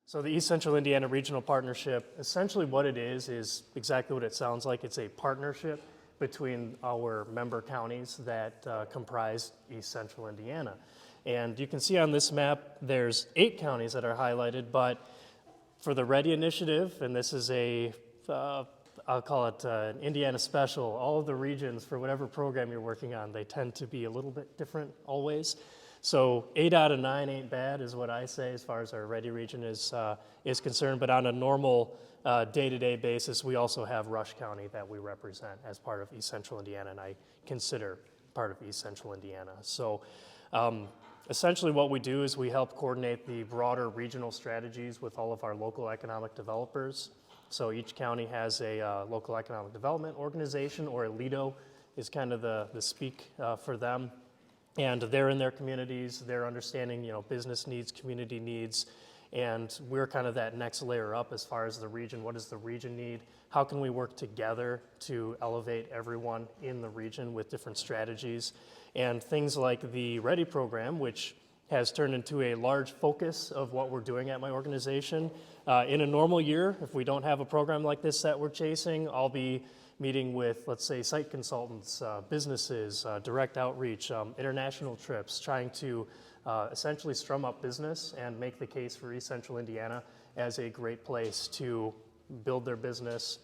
So the East Central Indiana Regional Partnership, essentially what it is exactly what it sounds like. It's a partnership between our member counties that comprise East Central Indiana. And you can see on this map, there's 8 counties that are highlighted, but for the READI initiative, and this is I'll call it an Indiana special, all of the regions for whatever program you're working on, they tend to be a little bit different always. So 8 out of 9 ain't bad is what I say as far as our READI region is concerned, but on a normal day-to-day basis, we also have Rush County that we represent as part of East Central Indiana, and I consider part of East Central Indiana. So essentially what we do is we help coordinate the broader regional strategies with all of our local economic developers. So each county has a local economic development organization, or a LEDO is kind of the speak for them. And they're in their communities, they're understanding, business needs, community needs, and we're kind of that next layer up as far as the region. What does the region need? How can we work together to elevate everyone in the region with different strategies? And things like the READI program, which has turned into a large focus of what we're doing at my organization. In a normal year, if we don't have a program like this that we're chasing, I'll be meeting with, let's say, site consultants, businesses, direct outreach, international trips, trying to essentially strum up business and make the case for East Central Indiana as a great place to build their business,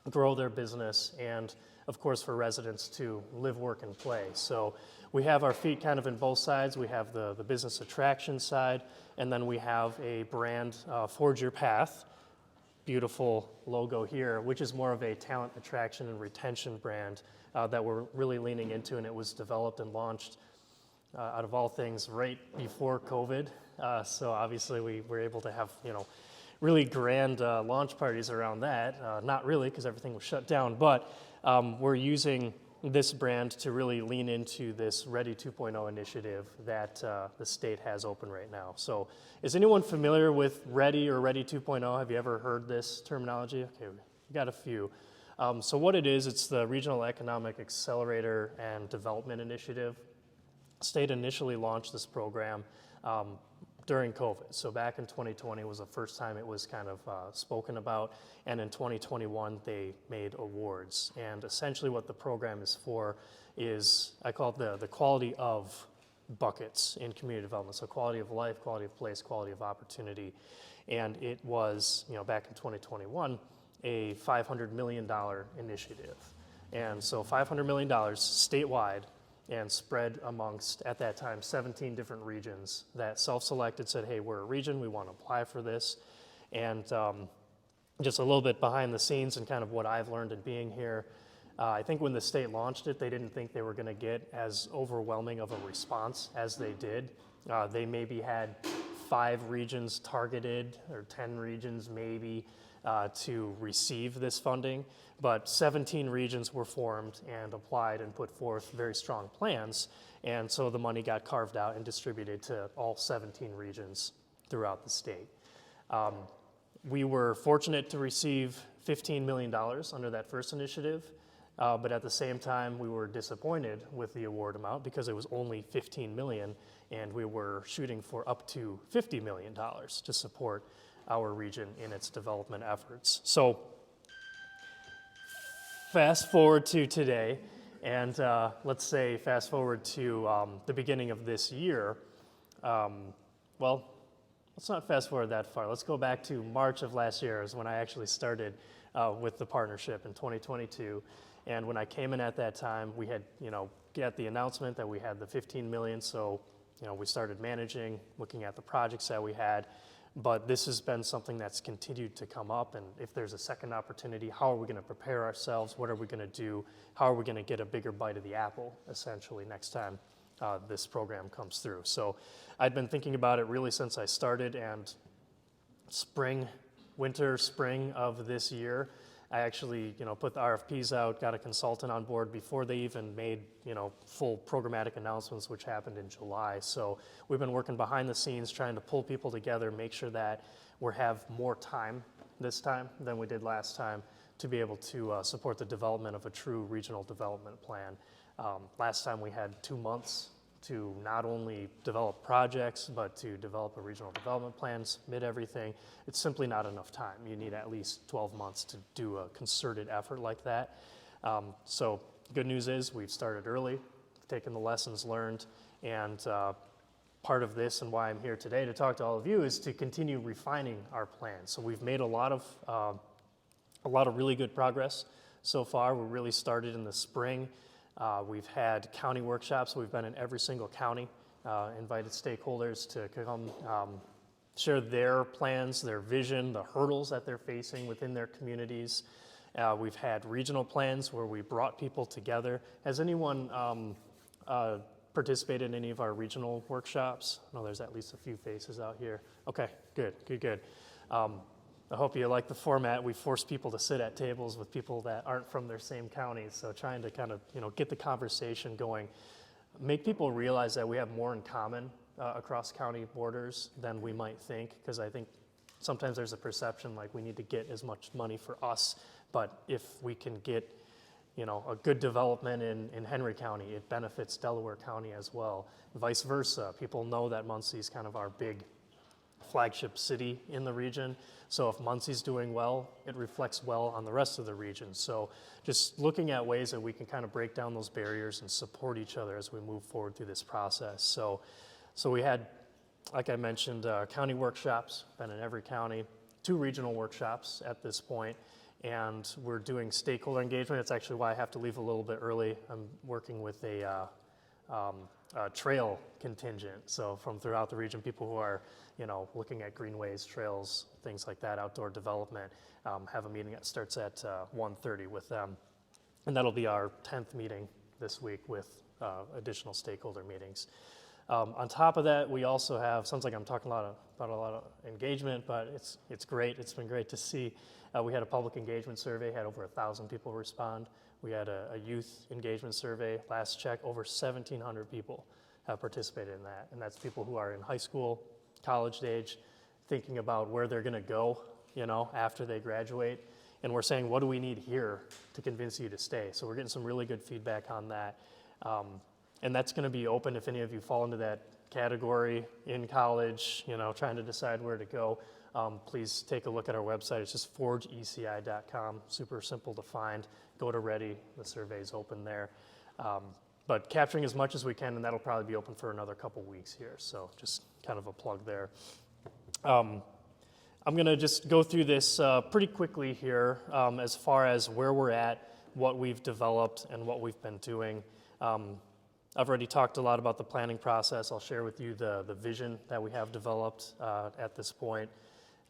grow their business, and of course for residents to live, work, and play. So we have our feet kind of in both sides. We have the business attraction side, and then we have a brand, Forge Your Path, beautiful logo here, which is more of a talent attraction and retention brand that we're really leaning into, and it was developed and launched out of all things right before COVID. So obviously we were able to have really grand launch parties around that. Not really, because everything was shut down, but we're using this brand to really lean into this READI 2.0 initiative that the state has open right now. So is anyone familiar with READI or READI 2.0? Have you ever heard this terminology? Okay, we got a few. So what it is, it's the Regional Economic Accelerator and Development Initiative. State initially launched this program during COVID. So back in 2020 was the first time it was kind of spoken about, and in 2021 they made awards. And essentially what the program is for is, I call it the quality of buckets in community development. So quality of life, quality of place, quality of opportunity. And it was, back in 2021, a $500 million initiative. And so $500 million statewide, and spread amongst, at that time, 17 different regions that self-selected, said, hey, we're a region, we want to apply for this. And just a little bit behind the scenes and kind of what I've learned in being here, I think when the state launched it, they didn't think they were going to get as overwhelming of a response as they did. They maybe had 5 regions targeted, or 10 regions maybe, to receive this funding, but 17 regions were formed and applied and put forth very strong plans, and so the money got carved out and distributed to all 17 regions throughout the state. We were fortunate to receive $15 million under that first initiative, but at the same time we were disappointed with the award amount because it was only $15 million, and we were shooting for up to $50 million to support our region in its development efforts. So fast forward to today, and let's say fast forward to the beginning of this year. Well, let's not fast forward that far. Let's go back to March of last year is when I actually started with the partnership in 2022. And when I came in at that time, we had, got the announcement that we had the 15 million. So, we started managing, looking at the projects that we had. But this has been something that's continued to come up, and if there's a second opportunity, how are we going to prepare ourselves? What are we going to do? How are we going to get a bigger bite of the apple, essentially, next time this program comes through? So I'd been thinking about it really since I started, and spring of this year, I actually, put the RFPs out, got a consultant on board before they even made, full programmatic announcements, which happened in July. So we've been working behind the scenes, trying to pull people together, make sure that we have more time this time than we did last time to be able to support the development of a true regional development plan. Last time we had 2 months to not only develop projects, but to develop a regional development plan, submit everything. It's simply not enough time. You need at least 12 months to do a concerted effort like that. So good news is we've started early, taken the lessons learned, and part of this and why I'm here today to talk to all of you is to continue refining our plan. So we've made a lot of really good progress so far. We really started in the spring. We've had county workshops. We've been in every single county, invited stakeholders to come share their plans, their vision, the hurdles that they're facing within their communities. We've had regional plans where we brought people together. Has anyone participated in any of our regional workshops? I know there's at least a few faces out here. Okay, good. I hope you like the format. We force people to sit at tables with people that aren't from their same counties, so trying to kind of get the conversation going, make people realize that we have more in common across county borders than we might think, because I think sometimes there's a perception like we need to get as much money for us, but if we can get a good development in Henry County, it benefits Delaware County as well. Vice versa, people know that Muncie's kind of our big flagship city in the region. So if Muncie's doing well, it reflects well on the rest of the region. So just looking at ways that we can kind of break down those barriers and support each other as we move forward through this process. So we had, like I mentioned, county workshops, been in every county, 2 regional workshops at this point, and we're doing stakeholder engagement. It's actually why I have to leave a little bit early. I'm working with a trail contingent, so from throughout the region, people who are looking at greenways, trails, things like that, outdoor development, have a meeting that starts at 1:30 with them, and that'll be our 10th meeting this week with additional stakeholder meetings. On top of that, we also have, sounds like I'm talking about a lot of engagement, but it's great. It's been great to see. We had a public engagement survey, had over 1,000 people respond. We had a youth engagement survey. Last check, over 1,700 people have participated in that. And that's people who are in high school, college age, thinking about where they're gonna go, after they graduate. And we're saying, what do we need here to convince you to stay? So we're getting some really good feedback on that. And that's gonna be open if any of you fall into that category in college, trying to decide where to go. Please take a look at our website. It's just forgeeci.com, super simple to find. Go to READI, the survey's open there. But capturing as much as we can, and that'll probably be open for another couple weeks here. So just kind of a plug there. I'm gonna just go through this pretty quickly here as far as where we're at, what we've developed, and what we've been doing. I've already talked a lot about the planning process. I'll share with you the vision that we have developed at this point,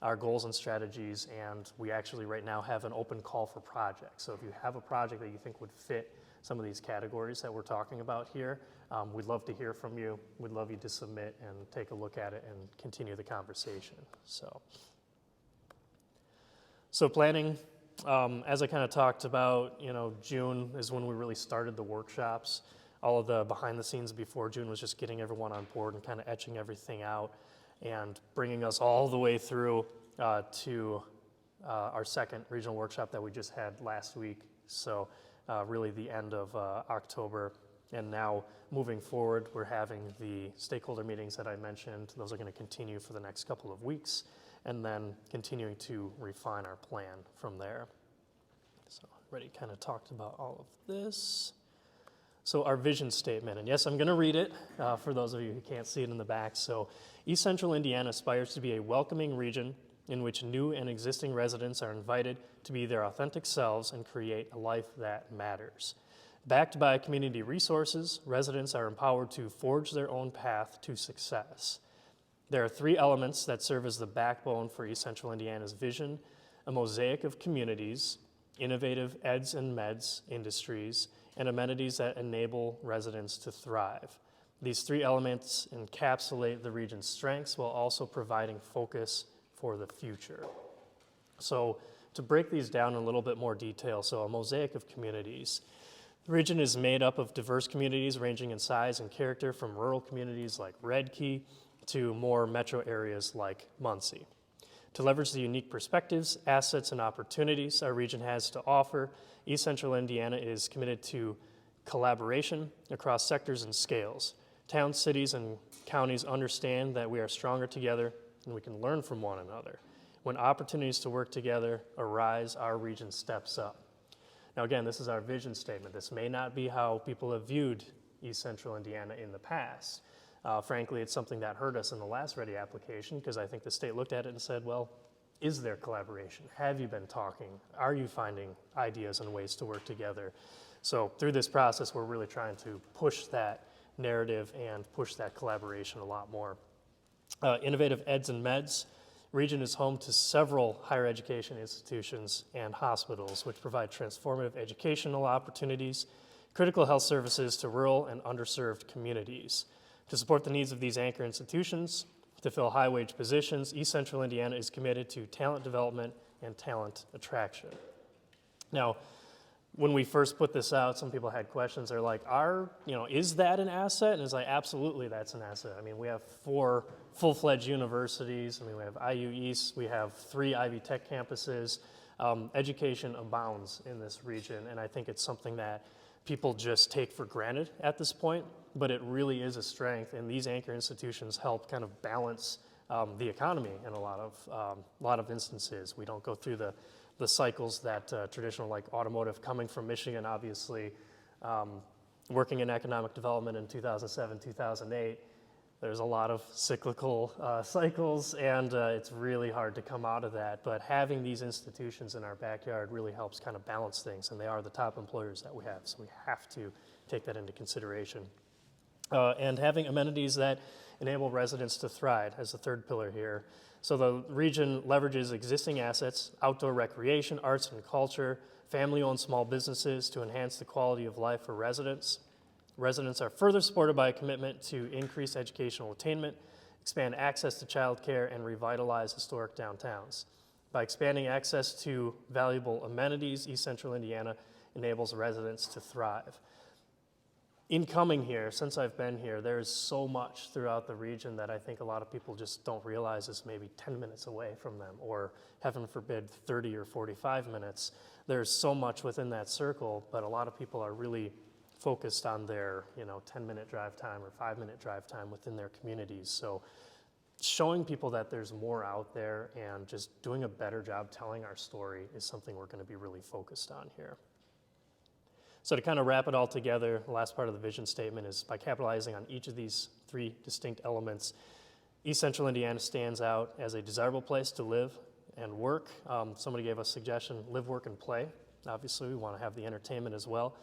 our goals and strategies, and we actually right now have an open call for projects. So if you have a project that you think would fit some of these categories that we're talking about here, we'd love to hear from you. We'd love you to submit and take a look at it and continue the conversation. So planning, as I kind of talked about, June is when we really started the workshops. All of the behind the scenes before June was just getting everyone on board and kind of etching everything out and bringing us all the way through to our second regional workshop that we just had last week. So really the end of October. And now moving forward, we're having the stakeholder meetings that I mentioned. Those are going to continue for the next couple of weeks, and then continuing to refine our plan from there. So already kind of talked about all of this. So our vision statement, and yes, I'm going to read it for those of you who can't see it in the back. So East Central Indiana aspires to be a welcoming region in which new and existing residents are invited to be their authentic selves and create a life that matters. Backed by community resources, residents are empowered to forge their own path to success. There are 3 elements that serve as the backbone for East Central Indiana's vision: a mosaic of communities, innovative eds and meds industries, and amenities that enable residents to thrive. These 3 elements encapsulate the region's strengths while also providing focus for the future. So to break these down in a little bit more detail, so a mosaic of communities. The region is made up of diverse communities ranging in size and character, from rural communities like Red Key to more metro areas like Muncie. To leverage the unique perspectives, assets, and opportunities our region has to offer, East Central Indiana is committed to collaboration across sectors and scales, Towns, cities, and counties understand that we are stronger together and we can learn from one another. When opportunities to work together arise, our region steps up. Now again, this is our vision statement. This may not be how people have viewed East Central Indiana in the past. Frankly, it's something that hurt us in the last READI application because I think the state looked at it and said, well, is there collaboration? Have you been talking? Are you finding ideas and ways to work together? So through this process, we're really trying to push that narrative and push that collaboration a lot more. Innovative eds and meds. Region is home to several higher education institutions and hospitals, which provide transformative educational opportunities, critical health services to rural and underserved communities. To support the needs of these anchor institutions, to fill high-wage positions, East Central Indiana is committed to talent development and talent attraction. Now, when we first put this out, some people had questions. They're like, is that an asset? And it's like, absolutely, that's an asset. I mean, we have 4 full-fledged universities. I mean, we have IU East. We have 3 Ivy Tech campuses. Education abounds in this region, and I think it's something that people just take for granted at this point, but it really is a strength, and these anchor institutions help kind of balance the economy in a lot of instances. We don't go through the cycles that traditional, like automotive, coming from Michigan, obviously, working in economic development in 2007, 2008, there's a lot of cyclical cycles, and it's really hard to come out of that. But having these institutions in our backyard really helps kind of balance things, and they are the top employers that we have, so we have to take that into consideration. And having amenities that enable residents to thrive as the third pillar here. So the region leverages existing assets, outdoor recreation, arts and culture, family-owned small businesses to enhance the quality of life for residents. Residents are further supported by a commitment to increase educational attainment, expand access to childcare, and revitalize historic downtowns. By expanding access to valuable amenities, East Central Indiana enables residents to thrive. In coming here, since I've been here, there's so much throughout the region that I think a lot of people just don't realize is maybe 10 minutes away from them, or heaven forbid, 30 or 45 minutes. There's so much within that circle, but a lot of people are really focused on their 10-minute drive time or 5-minute drive time within their communities. So showing people that there's more out there and just doing a better job telling our story is something we're going to be really focused on here. So to kind of wrap it all together, the last part of the vision statement is by capitalizing on each of these 3 distinct elements, East Central Indiana stands out as a desirable place to live and work. Somebody gave us a suggestion, live, work, and play. Obviously, we want to have the entertainment as well.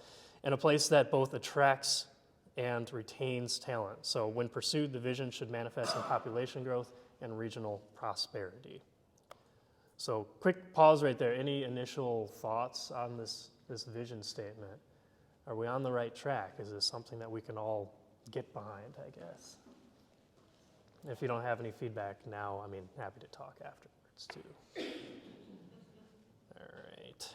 And a place that both attracts and retains talent. So when pursued, the vision should manifest in population growth and regional prosperity. So quick pause right there. Any initial thoughts on this vision statement? Are we on the right track? Is this something that we can all get behind, I guess? If you don't have any feedback now, happy to talk afterwards too. All right.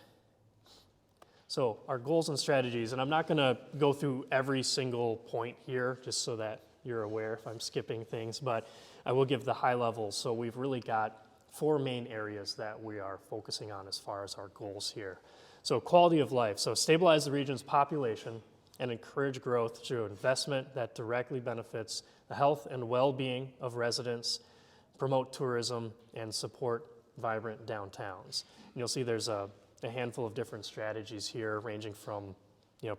So our goals and strategies, and I'm not going to go through every single point here just so that you're aware if I'm skipping things, but I will give the high level. So we've really got 4 main areas that we are focusing on as far as our goals here. So quality of life, so stabilize the region's population and encourage growth through investment that directly benefits the health and well-being of residents, promote tourism, and support vibrant downtowns. And you'll see there's a handful of different strategies here, ranging from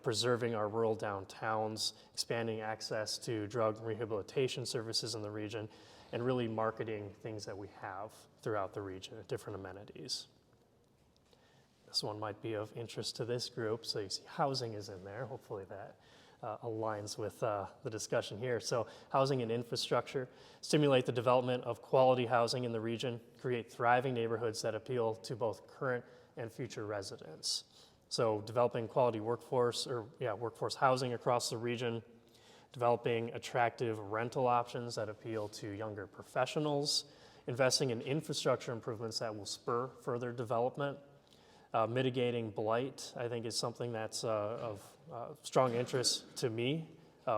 preserving our rural downtowns, expanding access to drug rehabilitation services in the region, and really marketing things that we have throughout the region, different amenities. This one might be of interest to this group. So you see housing is in there. Hopefully that aligns with the discussion here. So housing and infrastructure, stimulate the development of quality housing in the region, create thriving neighborhoods that appeal to both current and future residents. So developing quality workforce housing across the region, developing attractive rental options that appeal to younger professionals, investing in infrastructure improvements that will spur further development. Mitigating blight, I think, is something that's of strong interest to me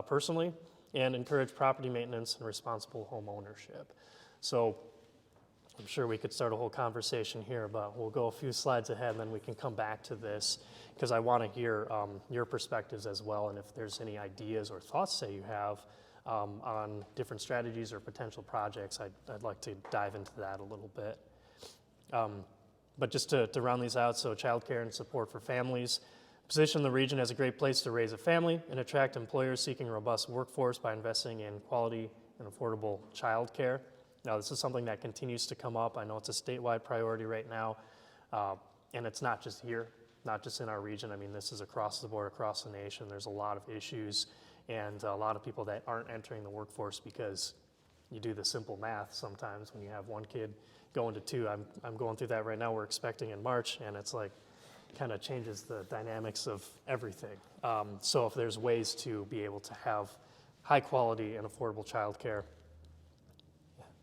personally, and encourage property maintenance and responsible home ownership. So I'm sure we could start a whole conversation here, but we'll go a few slides ahead and then we can come back to this because I want to hear your perspectives as well, and if there's any ideas or thoughts that you have on different strategies or potential projects, I'd like to dive into that a little bit. But just to round these out, so childcare and support for families, position the region as a great place to raise a family and attract employers seeking a robust workforce by investing in quality and affordable childcare. Now, this is something that continues to come up. I know it's a statewide priority right now, and it's not just here, not just in our region. I mean, this is across the board, across the nation. There's a lot of issues and a lot of people that aren't entering the workforce because you do the simple math sometimes when you have one kid going to two. I'm going through that right now. We're expecting in March, and it's like kind of changes the dynamics of everything. So if there's ways to be able to have high quality and affordable childcare,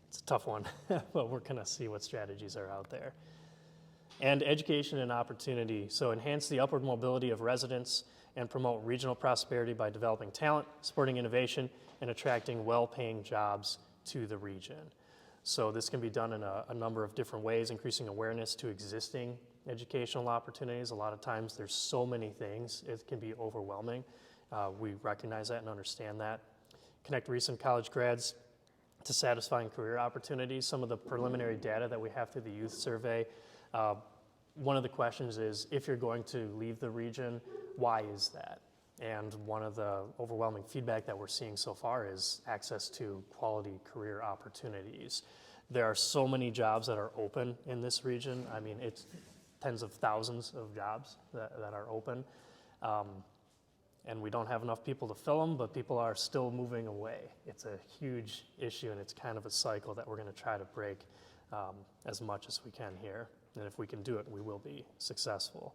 it's a tough one, but we're gonna see what strategies are out there. And education and opportunity. So enhance the upward mobility of residents and promote regional prosperity by developing talent, supporting innovation, and attracting well-paying jobs to the region. So this can be done in a number of different ways, increasing awareness to existing educational opportunities. A lot of times there's so many things, it can be overwhelming. We recognize that and understand that. Connect recent college grads to satisfying career opportunities. Some of the preliminary data that we have through the youth survey, one of the questions is, if you're going to leave the region, why is that? And one of the overwhelming feedback that we're seeing so far is access to quality career opportunities. There are so many jobs that are open in this region. I mean, it's tens of thousands of jobs that are open. And we don't have enough people to fill them, but people are still moving away. It's a huge issue, and it's kind of a cycle that we're gonna try to break as much as we can here. And if we can do it, we will be successful.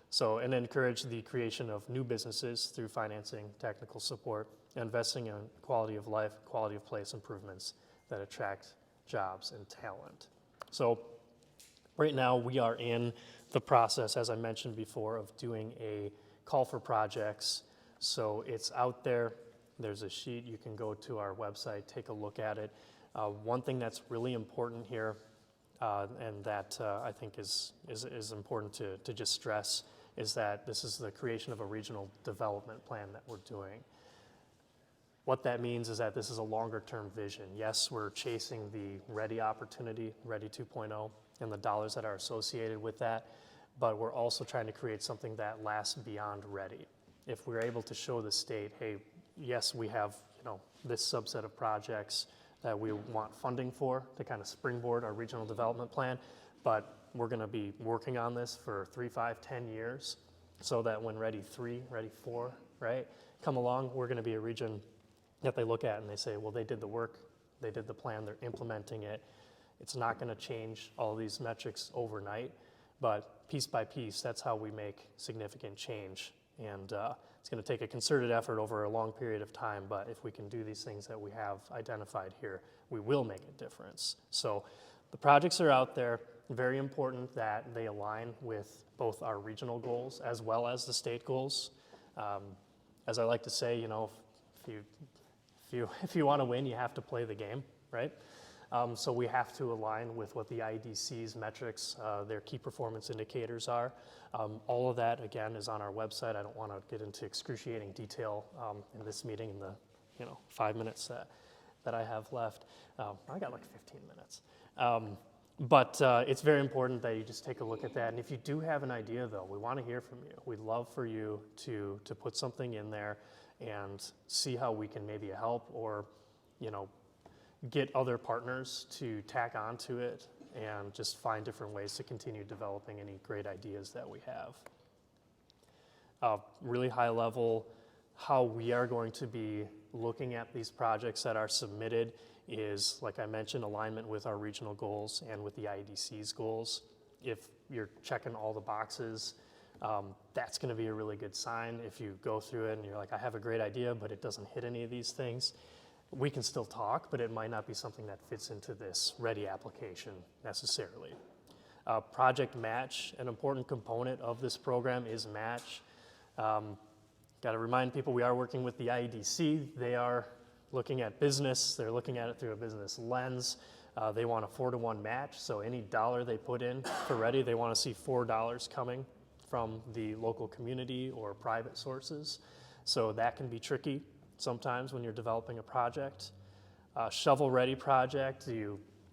So, and encourage the creation of new businesses through financing, technical support, investing in quality of life, quality of place improvements that attract jobs and talent. So right now we are in the process, as I mentioned before, of doing a call for projects. So it's out there. There's a sheet. You can go to our website, take a look at it. One thing that's really important here, and that I think is important to just stress, is that this is the creation of a regional development plan that we're doing. What that means is that this is a longer term vision. Yes, we're chasing the READI opportunity, READI 2.0, and the dollars that are associated with that, but we're also trying to create something that lasts beyond READI. If we're able to show the state, hey, yes, we have this subset of projects that we want funding for to kind of springboard our regional development plan, but we're gonna be working on this for 3, 5, 10 years so that when READI 3, READI 4, right, come along, we're gonna be a region that they look at and they say, well, they did the work, they did the plan, they're implementing it. It's not gonna change all these metrics overnight, but piece by piece, that's how we make significant change. And it's gonna take a concerted effort over a long period of time, but if we can do these things that we have identified here, we will make a difference. So the projects are out there. Very important that they align with both our regional goals as well as the state goals. As I like to say, if you want to win, you have to play the game, right? So we have to align with what the IEDC's metrics, their key performance indicators are. All of that, again, is on our website. I don't want to get into excruciating detail in this meeting in the 5 minutes that I have left. I got like 15 minutes. But it's very important that you just take a look at that. And if you do have an idea, though, we want to hear from you. We'd love for you to put something in there and see how we can maybe help or, get other partners to tack onto it and just find different ways to continue developing any great ideas that we have. Really high level, how we are going to be looking at these projects that are submitted is, like I mentioned, alignment with our regional goals and with the IEDC's goals. If you're checking all the boxes, that's gonna be a really good sign. If you go through it and you're like, I have a great idea, but it doesn't hit any of these things, we can still talk, but it might not be something that fits into this READI application necessarily. Project match, an important component of this program is match. Got to remind people we are working with the IEDC. They are looking at business. They're looking at it through a business lens. They want a 4-to-1 match, so any dollar they put in for READI, they want to see $4 coming from the local community or private sources. So that can be tricky. sometimes when you're developing a project. Shovel-ready project,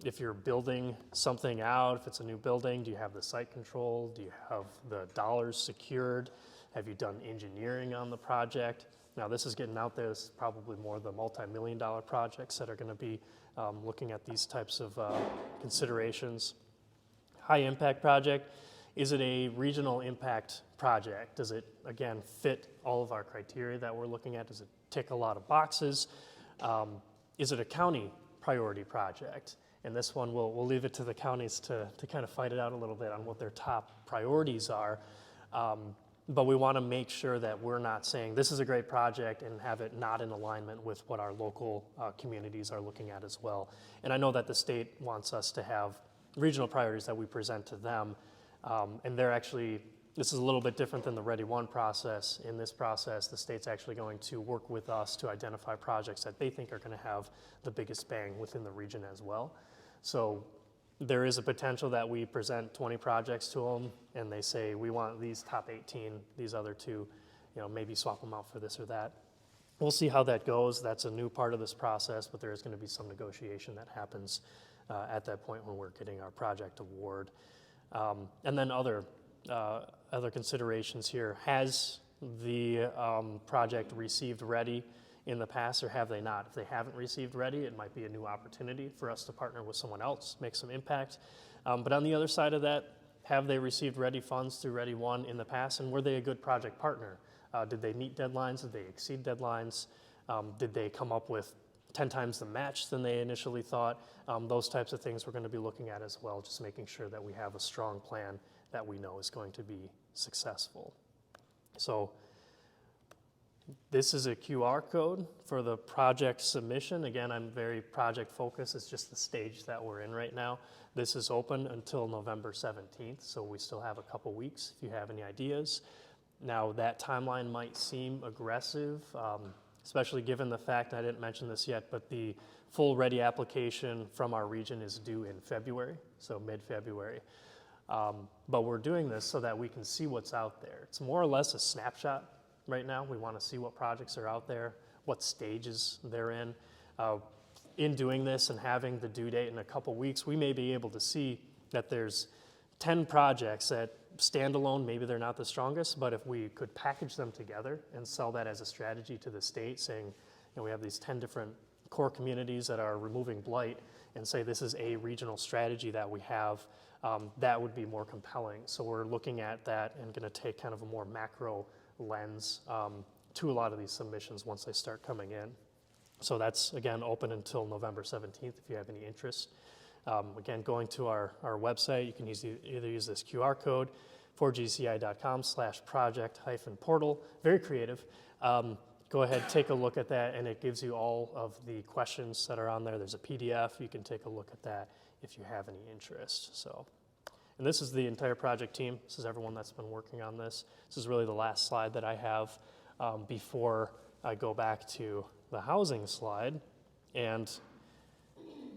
if you're building something out, if it's a new building, do you have the site control? Do you have the dollars secured? Have you done engineering on the project? Now this is getting out there. This is probably more the multi-million-dollar projects that are going to be looking at these types of considerations. High-impact project, is it a regional impact project? Does it, again, fit all of our criteria that we're looking at? Does it tick a lot of boxes? Is it a county priority project? And this one, we'll leave it to the counties to kind of fight it out a little bit on what their top priorities are. But we want to make sure that we're not saying this is a great project and have it not in alignment with what our local communities are looking at as well. And I know that the state wants us to have regional priorities that we present to them. And they're actually, this is a little bit different than the READI 1 process. In this process, the state's actually going to work with us to identify projects that they think are going to have the biggest bang within the region as well. So there is a potential that we present 20 projects to them and they say, we want these top 18, these other two, maybe swap them out for this or that. We'll see how that goes. That's a new part of this process, but there is going to be some negotiation that happens at that point when we're getting our project award. And then other considerations here. Has the project received READI in the past or have they not? If they haven't received READI, it might be a new opportunity for us to partner with someone else, make some impact. But on the other side of that, have they received READI funds through READI 1 in the past, and were they a good project partner? Did they meet deadlines? Did they exceed deadlines? Did they come up with 10 times the match than they initially thought? Those types of things we're going to be looking at as well, just making sure that we have a strong plan that we know is going to be successful. So this is a QR code for the project submission. Again, I'm very project focused. It's just the stage that we're in right now. This is open until November 17th, so we still have a couple weeks if you have any ideas. Now that timeline might seem aggressive, especially given the fact, I didn't mention this yet, but the full READI application from our region is due in February, so mid-February. But we're doing this so that we can see what's out there. It's more or less a snapshot right now. We want to see what projects are out there, what stages they're in. In doing this and having the due date in a couple weeks, we may be able to see that there's 10 projects that standalone, maybe they're not the strongest, but if we could package them together and sell that as a strategy to the state, saying, we have these 10 different core communities that are removing blight, and say this is a regional strategy that we have, that would be more compelling. So we're looking at that and going to take kind of a more macro lens to a lot of these submissions once they start coming in. So that's, again, open until November 17th if you have any interest. Again, going to our website, you can either use this QR code, 4gci.com/project-portal. Very creative. Go ahead, take a look at that, and it gives you all of the questions that are on there. There's a PDF. You can take a look at that if you have any interest. So, and this is the entire project team. This is everyone that's been working on this. This is really the last slide that I have before I go back to the housing slide. And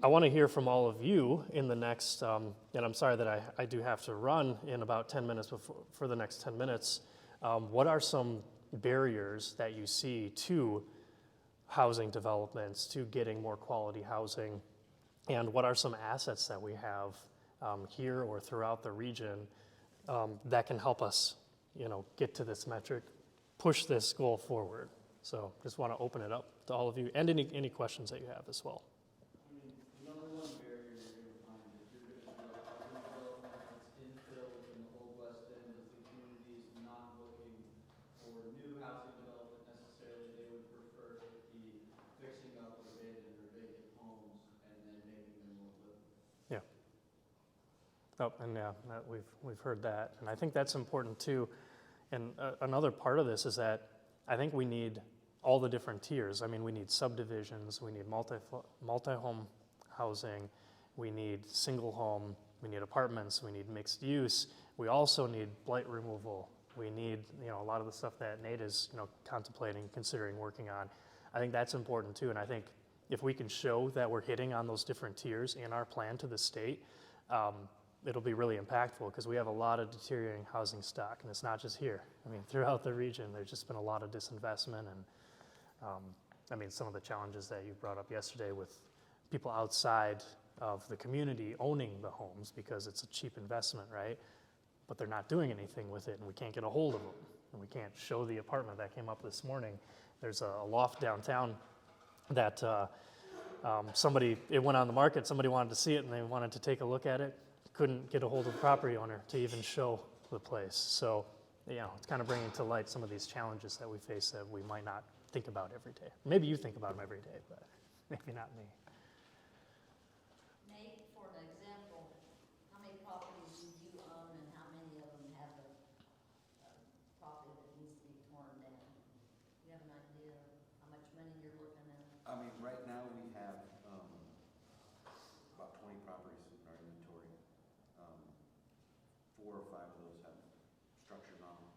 I want to hear from all of you in the next, and I'm sorry that I do have to run in about 10 minutes for the next 10 minutes. What are some barriers that you see to housing developments, to getting more quality housing? And what are some assets that we have here or throughout the region that can help us, get to this metric, push this goal forward? So just want to open it up to all of you and any questions that you have as well. The number one barrier you're going to find if you're going to do a housing development that's infill in the Old West End is the communities not looking for new housing development necessarily. They would prefer it be fixing up abandoned or vacant homes and then making them more livable. Yeah. Oh, and yeah, we've heard that, and I think that's important too. And another part of this is that I think we need all the different tiers. I mean, we need subdivisions, we need multi-home housing, we need single home, we need apartments, we need mixed use. We also need blight removal. We need, a lot of the stuff that Nate is, contemplating, considering working on. I think that's important too. And I think if we can show that we're hitting on those different tiers in our plan to the state, it'll be really impactful because we have a lot of deteriorating housing stock, and it's not just here. I mean, throughout the region, there's just been a lot of disinvestment, and I mean, some of the challenges that you brought up yesterday with people outside of the community owning the homes because it's a cheap investment, right? But they're not doing anything with it, and we can't get a hold of them, and we can't show the apartment that came up this morning. There's a loft downtown that it went on the market, somebody wanted to see it, and they wanted to take a look at it, couldn't get a hold of the property owner to even show the place. So, it's kind of bringing to light some of these challenges that we face that we might not think about every day. Maybe you think about them every day, but maybe not me. Nate, for an example, how many properties do you own and how many of them have a property that needs to be torn down? Do you have an idea of how much money you're looking at? I mean, right now we have about 20 properties in our inventory. 4 or 5 of those have structures on them.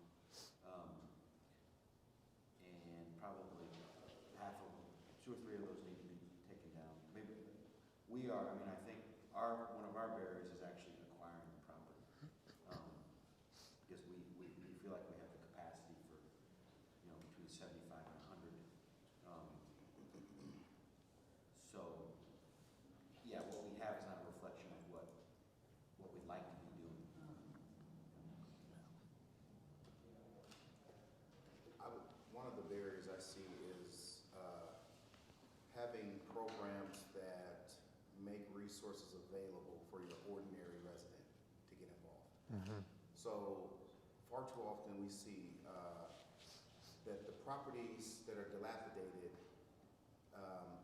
And probably half of them, 2 or 3 of those need to be taken down. Maybe I think one of our barriers is actually acquiring the property. Because we feel like we have the capacity for, between 75 and 100. So, yeah, what we have is not a reflection of what we'd like to be doing. One of the barriers I see is having programs that make resources available for your ordinary resident to get involved. Mm-hmm. So far too often we see that the properties that are dilapidated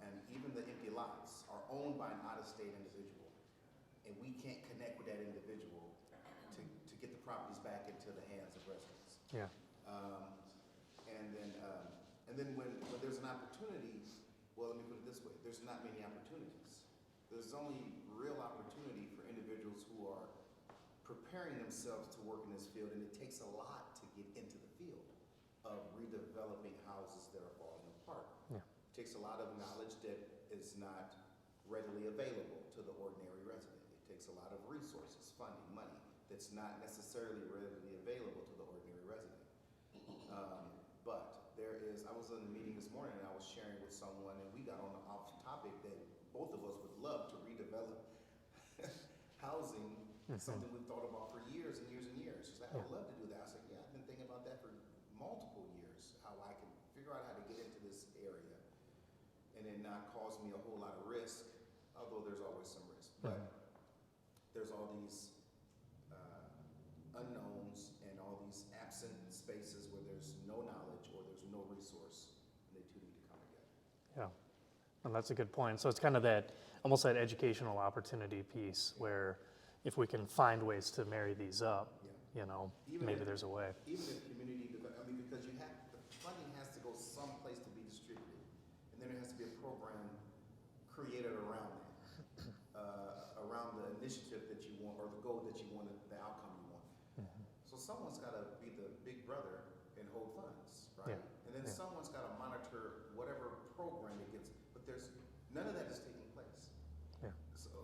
and even the empty lots are owned by an out-of-state individual, and we can't connect with that individual to get the properties back into the hands of residents. Yeah. And then when there's an opportunity, well, let me put it this way, there's not many opportunities. There's only real opportunity for individuals who are preparing themselves to work in this field, and it takes a lot to get into the field of redeveloping houses that are falling apart. Yeah. It takes a lot of knowledge that is not readily available to the ordinary resident. It takes a lot of resources, funding, money that's not necessarily readily available to the ordinary resident. But I was in a meeting this morning and I was sharing with someone, and we got on the off topic that both of us would love to redevelop housing, something we've thought about for years and years and years. She's like, I would love to do that. I said, yeah, I've been thinking about that for multiple years, how I can figure out how to get into this area and then not cause me a whole lot of risk, although there's always some risk. But there's all these unknowns and all these absent spaces where there's no knowledge or there's no resource, and they two need to come together. Yeah, and that's a good point. So it's kind of almost that educational opportunity piece where if we can find ways to marry these up, maybe there's a way. Even if community development, because the funding has to go someplace to be distributed, and then there has to be a program created around that, around the initiative that you want or the goal that you want, the outcome you want. So someone's got to be the big brother and hold funds, right? Yeah. And then someone's got to monitor whatever program it gets, but none of that is taking place. Yeah. So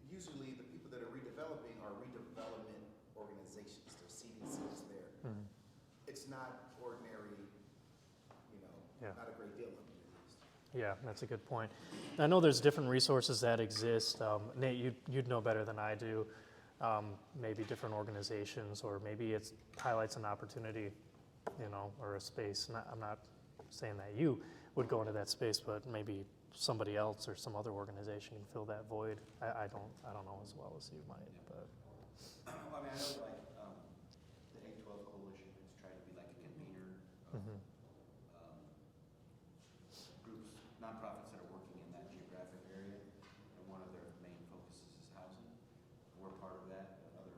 usually the people that are redeveloping are redevelopment organizations. They're CDCs there. It's not ordinary, not a great deal of it at least. Yeah, that's a good point. I know there's different resources that exist. Nate, you'd know better than I do. Maybe different organizations, or maybe it highlights an opportunity, or a space. I'm not saying that you would go into that space, but maybe somebody else or some other organization can fill that void. I don't know as well as you might, but. Well, I mean, I know the 812 Coalition has tried to be like a convener of groups, nonprofits that are working in that geographic area, and one of their main focuses is housing. We're part of that. Other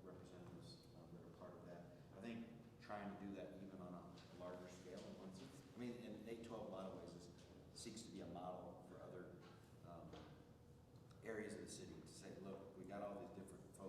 representatives that are part of that. I think trying to do that even on a larger scale. And 812 in a lot of ways seeks to be a model for other areas of the city to say, look, we got all these different folks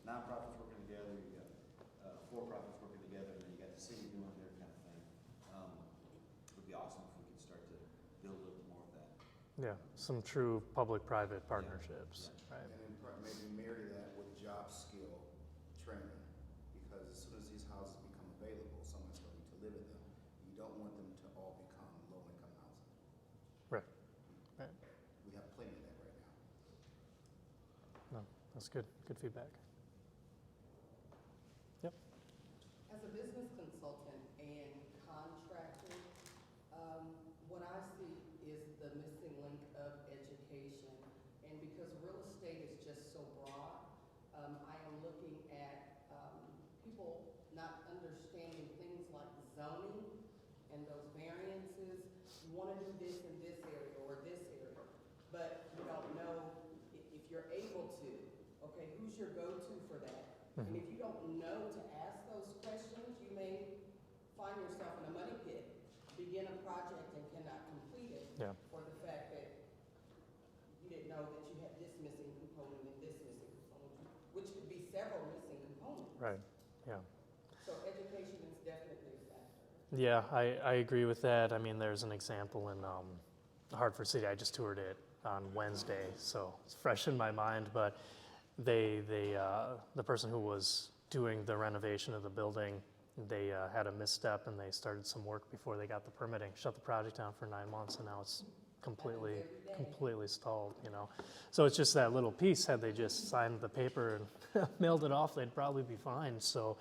nonprofits working together, you got for-profits working together, and then you got the city doing their kind of thing. It would be awesome if we could start to build a little bit more of that. Yeah, some true public-private partnerships, right? And then maybe marry that with job skill training, because as soon as these houses become available, someone's going to need to live in them. You don't want them to all become low-income housing. Right. Right. We have plenty of that right now. No, that's good. Good feedback. Yep. As a business consultant and contractor, what I see is the missing link of education. And because real estate is just so broad, I am looking at people not understanding things like zoning and those variances. You want to do this in this area or this area, but you don't know if you're able to. Okay, who's your go-to for that? And if you don't know to ask those questions, you may find yourself in a money pit, begin a project and cannot complete it Yeah. for the fact that you didn't know that you had this missing component and this missing component, which could be several missing components. Right. Yeah. So education is definitely a factor. Yeah, I agree with that. I mean, there's an example in Hartford City. I just toured it on Wednesday, so it's fresh in my mind. But the person who was doing the renovation of the building, they had a misstep and they started some work before they got the permitting. Shut the project down for 9 months, and now it's completely stalled. You know, so it's just that little piece. Had they just signed the paper and mailed it off, they'd probably be fine. So.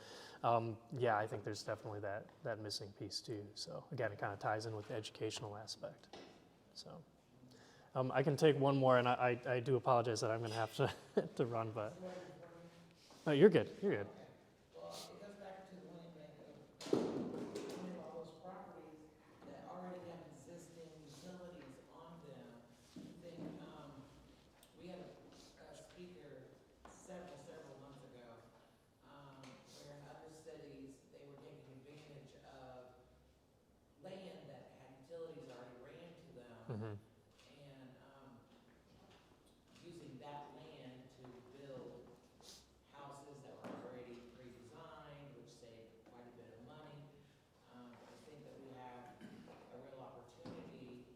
Yeah, I think there's definitely that missing piece too. So again, it kind of ties in with the educational aspect. So I can take one more, and I do apologize that I'm going to have to run, but no, you're good. You're good. Well, it goes back to the one thing of all those properties that already have existing utilities on them. I think we had a speaker several months ago where in other cities they were taking advantage of land that had utilities already ran to them. Mm-hmm. And using that land to build houses that were already pre-designed, which saved quite a bit of money. I think that we have a real opportunity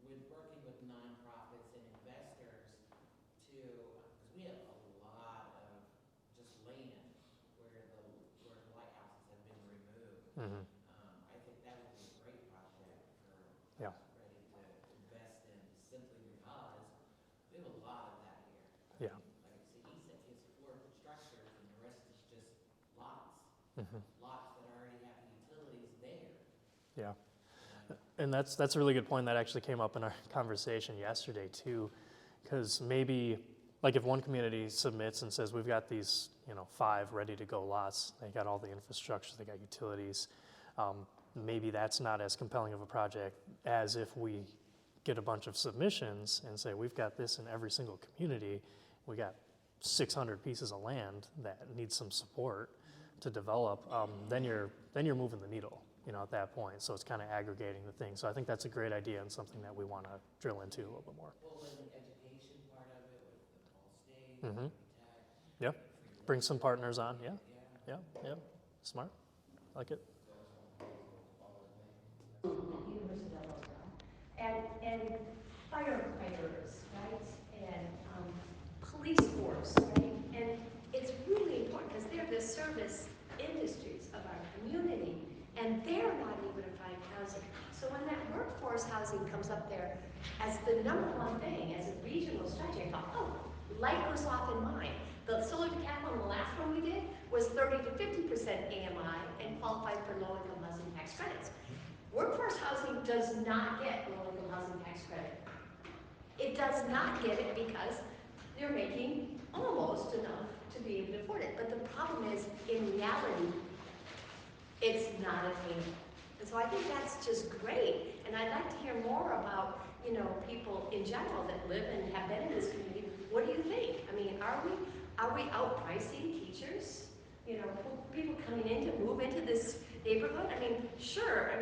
with working with nonprofits and investors to, because we have a lot of just land where the lighthouses have been removed. Mm-hmm. I think that would be a great project for Yeah. ready to invest in, simply because we have a lot of that here. Yeah. Like I said, he said he has 4 structures and the rest is just lots. Mm-hmm. Lots that already have utilities there. Yeah. And that's a really good point that actually came up in our conversation yesterday too, because maybe like if one community submits and says we've got these 5 ready to go lots, they got all the infrastructure, they got utilities, maybe that's not as compelling of a project as if we get a bunch of submissions and say we've got this in every single community, we got 600 pieces of land that need some support to develop, then you're moving the needle. At that point. So it's kind of aggregating the thing. So I think that's a great idea and something that we want to drill into a little bit more. Well, with the education part of it, with the Ball State, Mm-hmm. Tech, Yep. Bring some partners on. Yeah. Smart. Like it. University of Alabama. And firefighters, right? And police force, right? And it's really important because they're the service industries of our community, and they're not able to find housing. So when that workforce housing comes up there as the #1 thing, as a regional strategy, I thought, oh, light goes off in mine. The solar decathlon, the last one we did, was 30 to 50% AMI and qualified for low-income housing tax credits. Workforce housing does not get low-income housing tax credit. It does not get it because they're making almost enough to be able to afford it. But the problem is, in reality, it's not attainable. And so I think that's just great. And I'd like to hear more about, people in general that live and have been in this community. What do you think? I mean, are we outpricing teachers? People coming in to move into this neighborhood? I mean, sure,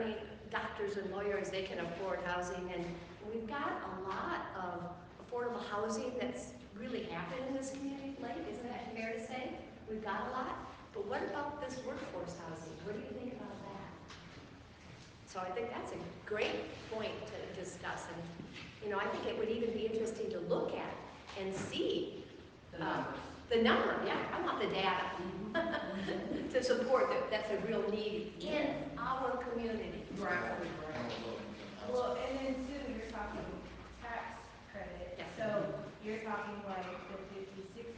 doctors and lawyers, they can afford housing, and we've got a lot of affordable housing that's really happened in this community of Lake. Isn't that fair to say? We've got a lot. But what about this workforce housing? What do you think about that? So I think that's a great point to discuss. And, you know, I think it would even be interesting to look at and see The numbers. the number. Yeah, I want the data to support that that's a real need in our community. You're absolutely right. Well, and then too, you're talking tax credit, Yeah. so you're talking like the 50-60%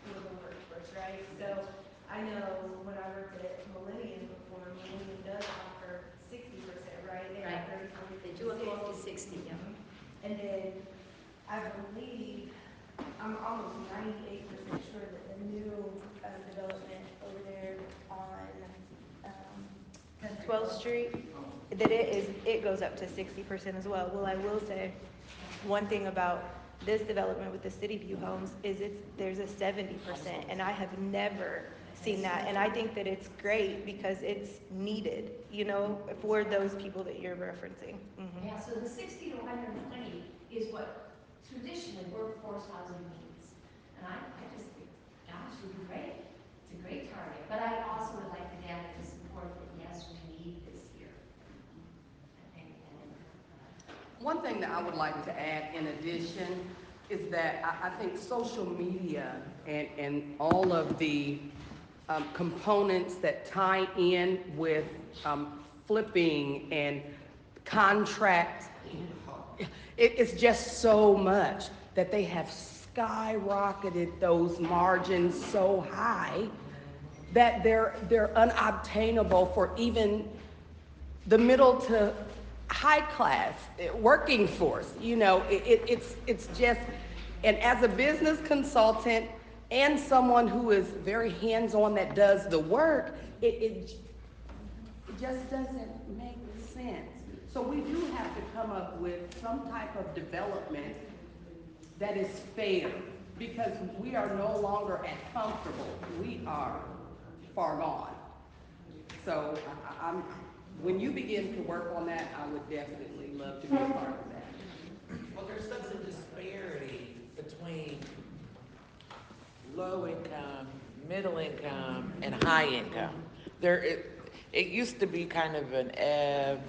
for the workforce, right? So I know when I worked at Millennium before, Millennium does offer 60%, right? They have Right. 30, 40, They do a 50-60, yeah. And then I believe, I'm almost 98% sure that the new development over there on 12th Street, that it goes up to 60% as well. Well, I will say, one thing about this development with the City View homes is there's a 70%, and I have never seen that. And I think that it's great because it's needed, you know, for those people that you're referencing. Mhm. Yeah, so the 60 to 120 is what traditionally workforce housing means. And I just think, gosh, it would be great. It's a great target. But I also would like the data to support that, yes, we need this here. One thing that I would like to add in addition is that I think social media and all of the components that tie in with flipping and contract, it's just so much that they have skyrocketed those margins so high that they're unobtainable for even the middle to high class working force. You know, it's just, and as a business consultant and someone who is very hands-on that does the work, it just doesn't make sense. So we do have to come up with some type of development that is fair, because we are no longer at comfortable. We are far gone. So when you begin to work on that, I would definitely love to be a part of that. Well, there's such a disparity between low income, middle income, and high income. It used to be kind of an ebb.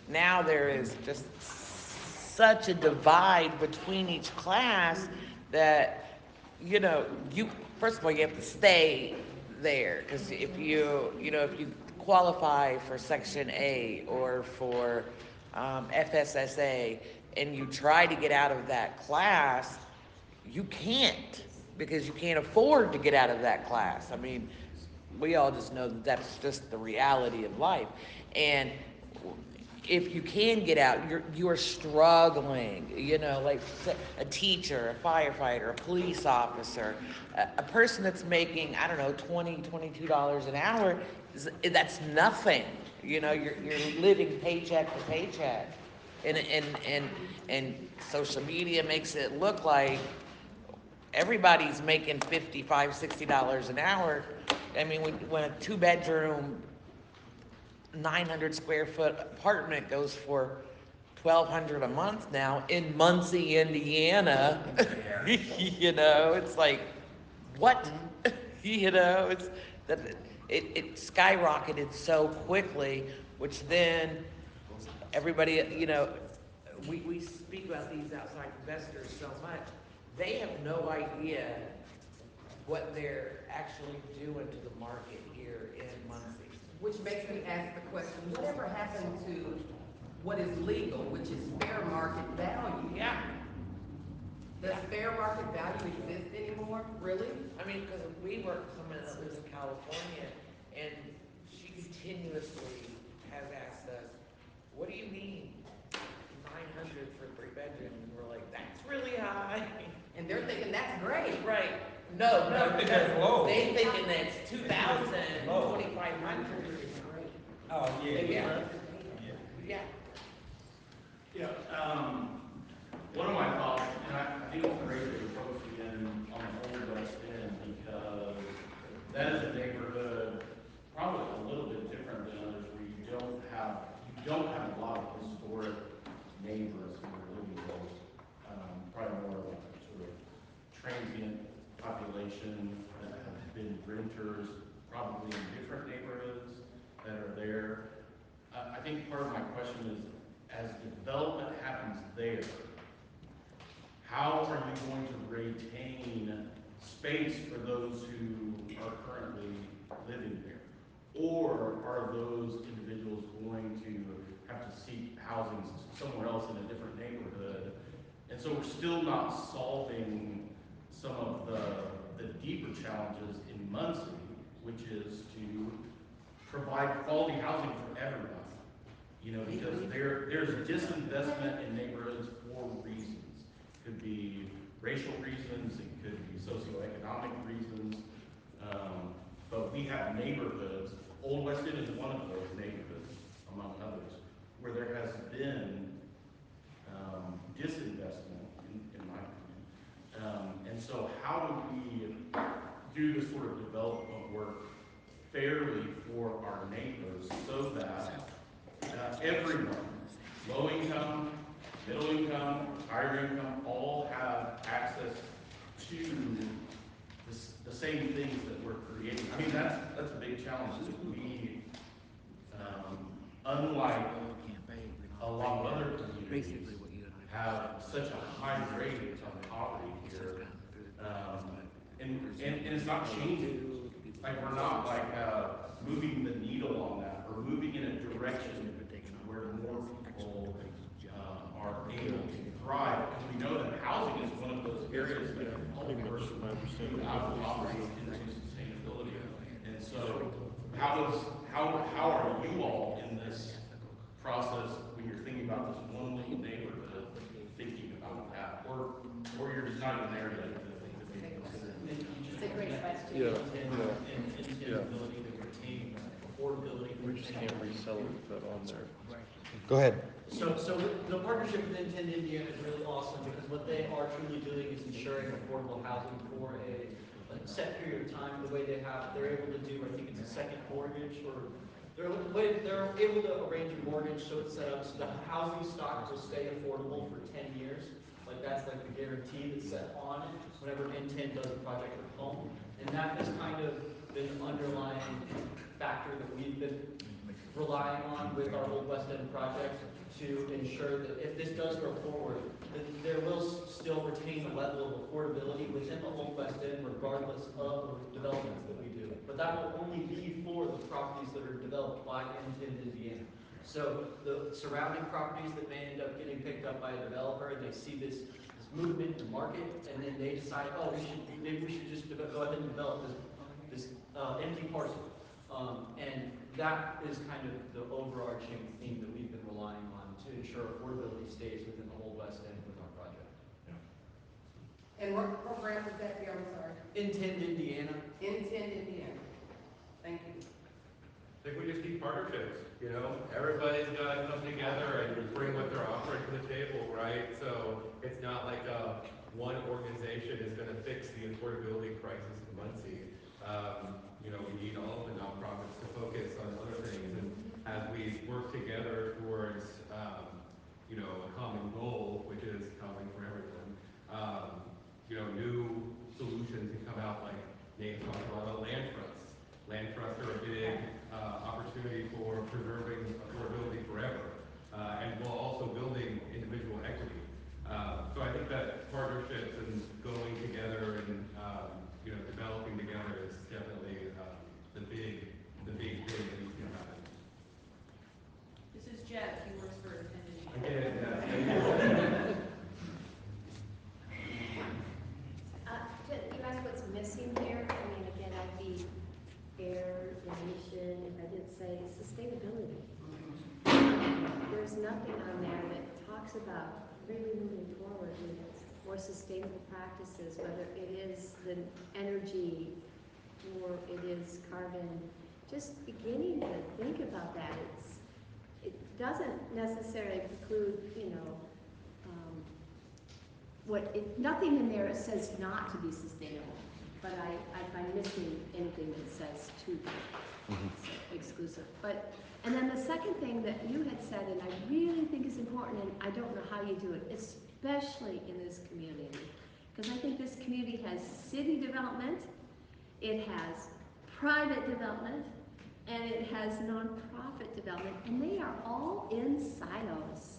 Now there is just such a divide between each class that, you know, first of all, you have to stay there, because if you qualify for Section A or for FSSA and you try to get out of that class, you can't, because you can't afford to get out of that class. I mean, we all just know that that's just the reality of life. And if you can get out, you're struggling, you know, like a teacher, a firefighter, a police officer, a person that's making, I don't know, $20, $22 an hour, that's nothing. You know, you're living paycheck to paycheck. And social media makes it look like everybody's making $55, $60 an hour. I mean, when a 2-bedroom, 900 square foot apartment goes for $1,200 a month now in Muncie, Indiana, you know, it's like, what? You know, it skyrocketed so quickly, which then everybody, you know, we speak about these outside investors so much, they have no idea what they're actually doing to the market here in Muncie. Which makes me ask the question, whatever happened to what is legal, which is fair market value? Yeah. Does fair market value exist anymore, really? I mean, because we work with someone that lives in California, and she continuously has asked us, what do you mean 900 for 3 bedrooms? And we're like, that's really high. And they're thinking that's great. Right. No. That's low. They thinking that's 2,000, 2,500 is great. Oh, yeah. Yeah. Yeah. Yeah. One of my thoughts, and I think it's great that we're focusing in on the Old West End, because that is a neighborhood probably a little bit different than others, where you don't have a lot of historic neighbors who are living there. transient population that have been renters, probably in different neighborhoods that are there. I think part of my question is, as development happens there, how are you going to retain space for those who are currently living there? Or are those individuals going to have to seek housing somewhere else in a different neighborhood? And so we're still not solving some of the deeper challenges in Muncie, which is to provide quality housing for everybody. You know, because there's disinvestment in neighborhoods for reasons. It could be racial reasons, it could be socioeconomic reasons, but we have neighborhoods. Old West End is one of those neighborhoods, among others, where there has been disinvestment, in my opinion. And so how do we do this sort of development work fairly for our neighbors so that everyone, low income, middle income, higher income, all have access to the same things that we're creating? I mean, that's a big challenge. We, unlike a lot of other communities, have such a high rate of poverty here, and it's not changing. Like, we're not like moving the needle on that. We're moving in a direction where more people are able to thrive. And we know that housing is one of those areas that can help a person move out of poverty into sustainability. And so, how are you all in this process when you're thinking about this one little neighborhood, thinking about that, or you're just not even there yet to be considered? It's a great question. And ability to retain affordability. We just can't resell it with that on there. Go ahead. So the partnership with Intent Indiana is really awesome because what they are truly doing is ensuring affordable housing for a set period of time. The way they're able to do, I think it's a second mortgage, or they're able to arrange a mortgage so it's set up so the housing stock will stay affordable for 10 years. Like, that's like the guarantee that's set on it whenever Intent does a project with home. And that has kind of been an underlying factor that we've been relying on with our Old West End project to ensure that if this does go forward, that there will still retain a level of affordability within the Old West End regardless of the developments that we do. But that will only be for the properties that are developed by Intent Indiana. So the surrounding properties that may end up getting picked up by a developer and they see this movement in the market and then they decide, oh, maybe we should just go ahead and develop this empty parcel. And that is kind of the overarching theme that we've been relying on to ensure affordability stays within the Old West End with our project. And what program would that be? I'm sorry. Intent Indiana. Intent Indiana. Thank you. I think we just need partnerships, you know? Everybody's got to come together and bring what they're offering to the table, right? So it's not like one organization is going to fix the affordability crisis in Muncie. You know, we need all of the nonprofits to focus on other things, and as we work together towards, you know, a common goal, which is housing for everyone, you know, new solutions can come out, like Nate talked about land trusts. Land trusts are a big opportunity for preserving affordability forever, and while also building individual equity. So I think that partnerships and going together and you know, developing together is definitely the big thing that needs to happen. This is Jeff, he works for Intent I get it, Indiana. You asked what's missing here. I mean, again, I'd be fair, nation, if I didn't say sustainability. There's nothing on there that talks about really moving forward with more sustainable practices, whether it is the energy or it is carbon. Just beginning to think about that. It doesn't necessarily preclude, you know, nothing in there says not to be sustainable, but I find missing anything that says to be exclusive. And then the second thing that you had said, and I really think is important, and I don't know how you do it, especially in this community, Because I think this community has city development, it has private development, and it has nonprofit development, and they are all in silos.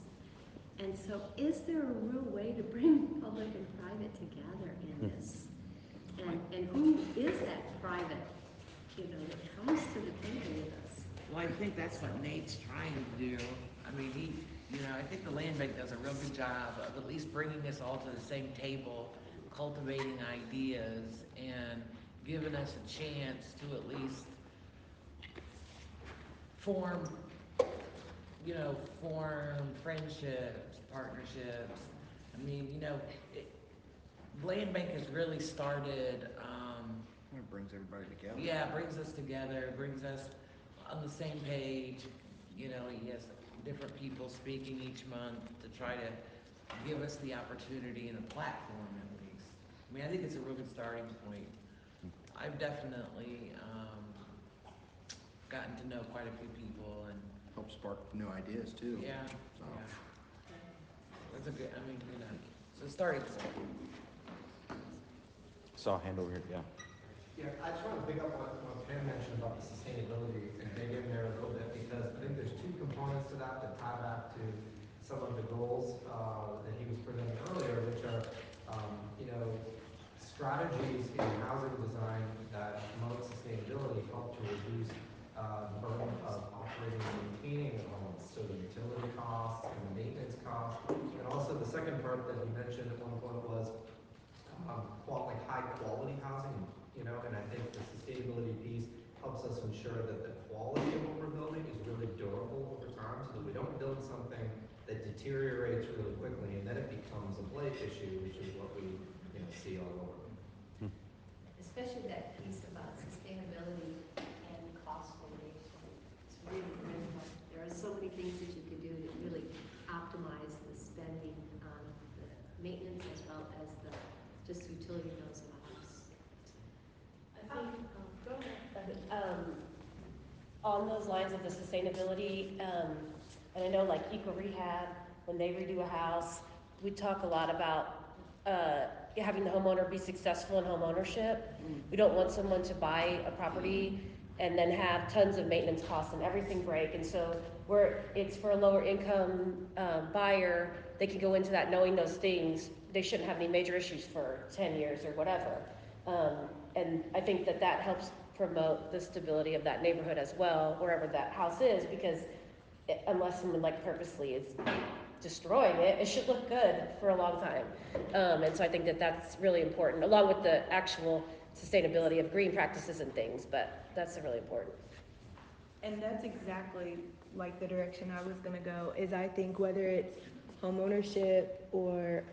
And so is there a real way to bring public and private together in this? And who is that private, that comes to the table with us? Well, I think that's what Nate's trying to do. I mean, I think the land bank does a real good job of at least bringing us all to the same table, cultivating ideas, and giving us a chance to at least form friendships, partnerships. I mean, land bank has really started, It brings everybody together. yeah, brings us together, brings us on the same page. He has different people speaking each month to try to give us the opportunity and a platform at least. I mean, I think it's a real good starting point. I've definitely gotten to know quite a few people and Help spark new ideas too. yeah, So. yeah. That's a good, it's a starting point. Saw a hand over here, yeah. Yeah, I just want to pick up on what Pam mentioned about the sustainability and dig in there a little bit, because I think there's two components to that that tie back to some of the goals that he was presenting earlier, which are, strategies in housing design that promote sustainability help to reduce the burden of operating and maintaining the homes, so the utility costs and the maintenance costs. And also the second part that he mentioned at one point was high quality housing, and I think the sustainability piece helps us ensure that the quality of what we're building is really durable over time, so that we don't build something that deteriorates really quickly and then it becomes a Blake issue, which is what we see all over. Especially that piece about sustainability and cost mitigation. It's really, really hard. There are so many things that you could do to really optimize the spending on the maintenance as well as the just utility bills of a house. I think, Go ahead. on those lines of the sustainability, and I know like Eco Rehab, when they redo a house, we talk a lot about having the homeowner be successful in home ownership. We don't want someone to buy a property and then have tons of maintenance costs and everything break. And so where it's for a lower income buyer, they can go into that knowing those things. They shouldn't have any major issues for 10 years or whatever. And I think that helps promote the stability of that neighborhood as well, wherever that house is, because unless someone like purposely is destroying it, it should look good for a long time. And so I think that that's really important, along with the actual sustainability of green practices and things, but that's really important. And that's exactly like the direction I was gonna go, is I think whether it's homeownership or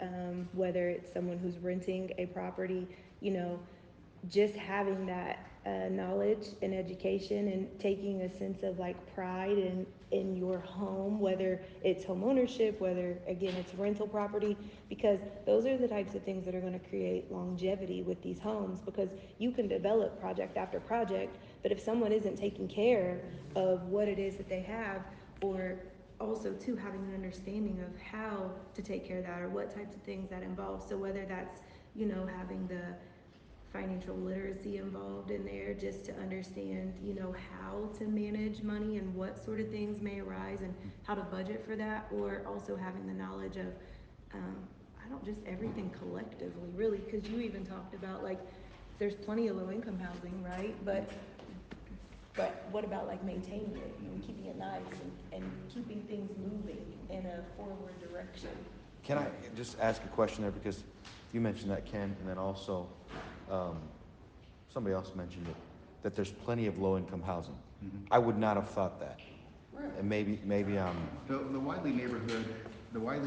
whether it's someone who's renting a property, just having that knowledge and education and taking a sense of like pride in your home, whether it's home ownership, whether again it's rental property, because those are the types of things that are going to create longevity with these homes, because you can develop project after project, but if someone isn't taking care of what it is that they have, or also too having an understanding of how to take care of that or what types of things that involve, so whether that's having the financial literacy involved in there, just to understand, how to manage money and what sort of things may arise and how to budget for that, or also having the knowledge of, just everything collectively, really, because you even talked about, like, there's plenty of low-income housing, right? But what about, like, maintaining it and keeping it nice and keeping things moving in a forward direction? Can I just ask a question there, because you mentioned that, Ken, and then also somebody else mentioned it, that there's plenty of low-income housing. I would not have thought that. And maybe The Wiley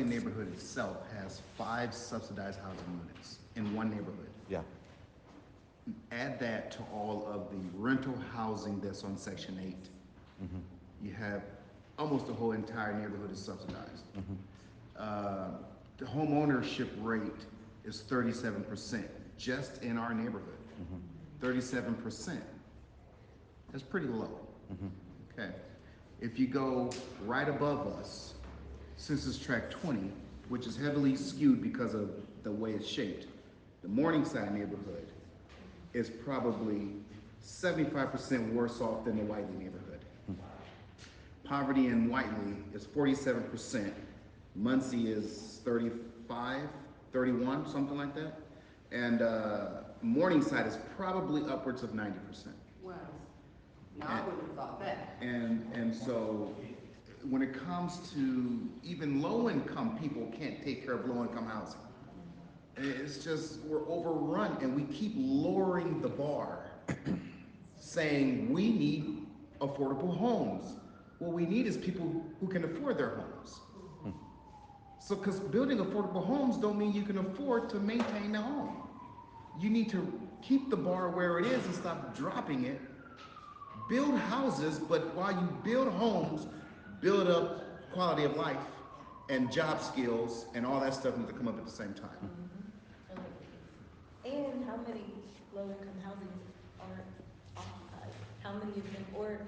neighborhood itself has 5 subsidized housing units in one neighborhood. yeah. Add that to all of the rental housing that's on Section 8. You have almost the whole entire neighborhood is subsidized. The home ownership rate is 37% just in our neighborhood. 37%. That's pretty low. Okay. If you go right above us, Census Tract 20, which is heavily skewed because of the way it's shaped, The Morningside neighborhood is probably 75% worse off than the Whiteley neighborhood. Poverty in Whiteley is 47%. Muncie is 35, 31, something like that. And Morningside is probably upwards of 90%. Wow. Now, I wouldn't have thought that. And so when it comes to even low-income people can't take care of low-income housing. It's just, we're overrun and we keep lowering the bar saying we need affordable homes. What we need is people who can afford their homes. So, because building affordable homes don't mean you can afford to maintain the home. You need to keep the bar where it is and stop dropping it. Build houses, but while you build homes, build up quality of life and job skills and all that stuff needs to come up at the same time. And how many low-income housings aren't occupied? How many of them, or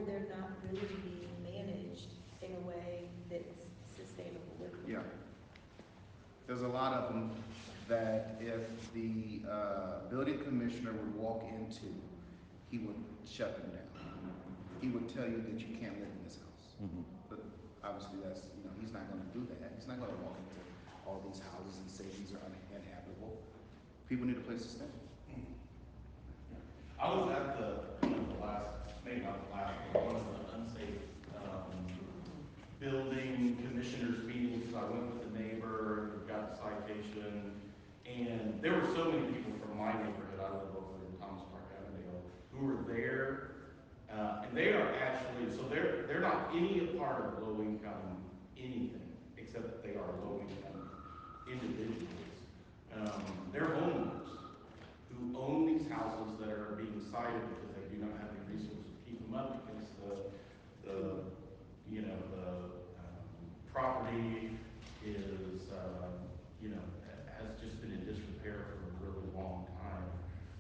they're not really being managed in a way that's sustainable living? Yeah. There's a lot of them that if the building commissioner would walk into, he would shut them down. He would tell you that you can't live in this house. But obviously that's, he's not gonna do that. He's not gonna walk into all these houses and say these are uninhabitable. People need a place to stay. I was at the last, maybe not the last, but one of the unsafe building commissioners meetings. I went with the neighbor, got the citation, and there were so many people from my neighborhood, I live over in Thomas Park Avenue, who were there, and they are actually, so they're not any part of low income anything, except that they are low income individuals. They're homeowners who own these houses that are being cited because they do not have the resources to keep them up because the property is, has just been in disrepair for a really long time.